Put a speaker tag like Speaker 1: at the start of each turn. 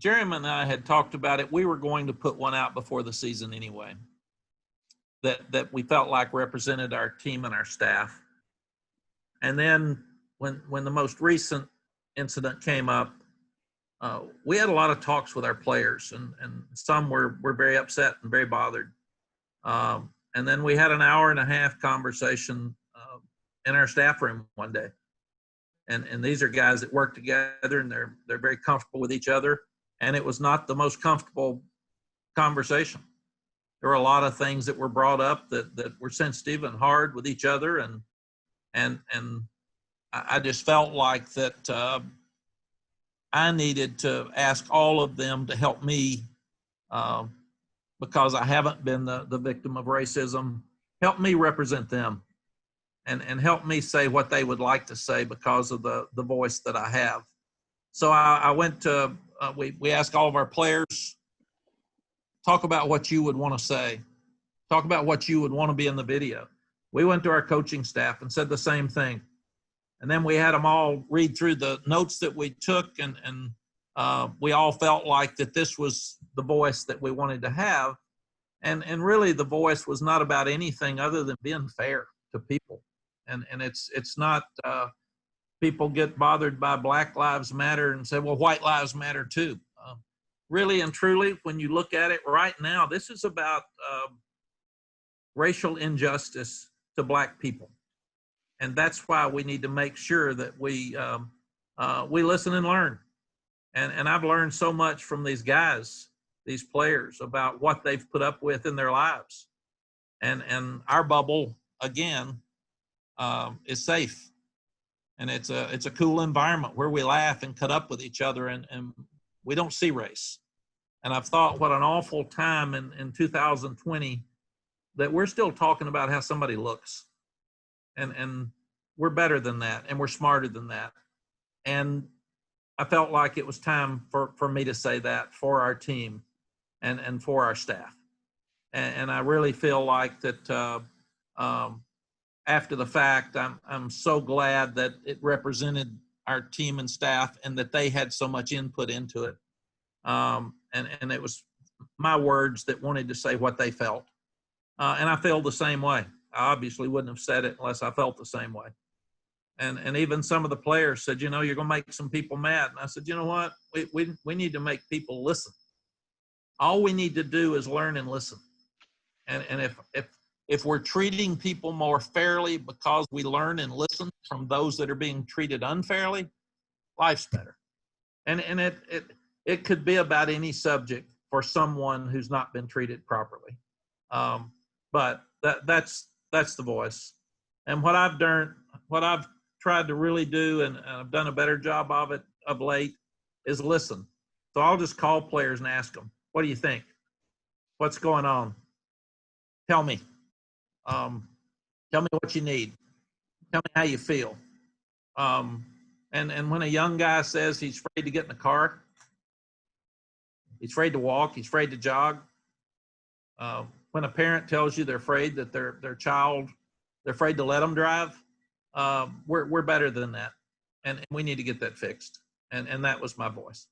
Speaker 1: Jeremy and I had talked about it. We were going to put one out before the season anyway, that we felt like represented our team and our staff. And then when the most recent incident came up, we had a lot of talks with our players, and some were very upset and very bothered. And then we had an hour-and-a-half conversation in our staff room one day. And these are guys that work together, and they're very comfortable with each other. And it was not the most comfortable conversation. There were a lot of things that were brought up that were sensitive and hard with each other, and I just felt like that I needed to ask all of them to help me because I haven't been the victim of racism. Help me represent them and help me say what they would like to say because of the voice that I have. So I went to, we asked all of our players, talk about what you would want to say. Talk about what you would want to be in the video. We went to our coaching staff and said the same thing. And then we had them all read through the notes that we took, and we all felt like that this was the voice that we wanted to have. And really the voice was not about anything other than being fair to people. And it's not, people get bothered by Black Lives Matter and say, well, white lives matter too. Really and truly, when you look at it right now, this is about racial injustice to Black people. And that's why we need to make sure that we listen and learn. And I've learned so much from these guys, these players, about what they've put up with in their lives. And our bubble, again, is safe. And it's a cool environment where we laugh and cut up with each other, and we don't see race. And I've thought what an awful time in 2020 that we're still talking about how somebody looks. And we're better than that, and we're smarter than that. And I felt like it was time for me to say that for our team and for our staff. And I really feel like that after the fact, I'm so glad that it represented our team and staff and that they had so much input into it. And it was my words that wanted to say what they felt. And I feel the same way. I obviously wouldn't have said it unless I felt the same way. And even some of the players said, you're going to make some people mad. And I said, you know what? We need to make people listen. All we need to do is learn and listen. And if we're treating people more fairly because we learn and listen from those that are being treated unfairly, life's better. And it could be about any subject for someone who's not been treated properly. But that's the voice. And what I've tried to really do, and I've done a better job of it of late, is listen. So I'll just call players and ask them, what do you think? What's going on? Tell me. Tell me what you need. Tell me how you feel. And when a young guy says he's afraid to get in the car, he's afraid to walk, he's afraid to jog. When a parent tells you they're afraid that their child, they're afraid to let them drive, we're better than that. And we need to get that fixed. And that was my voice.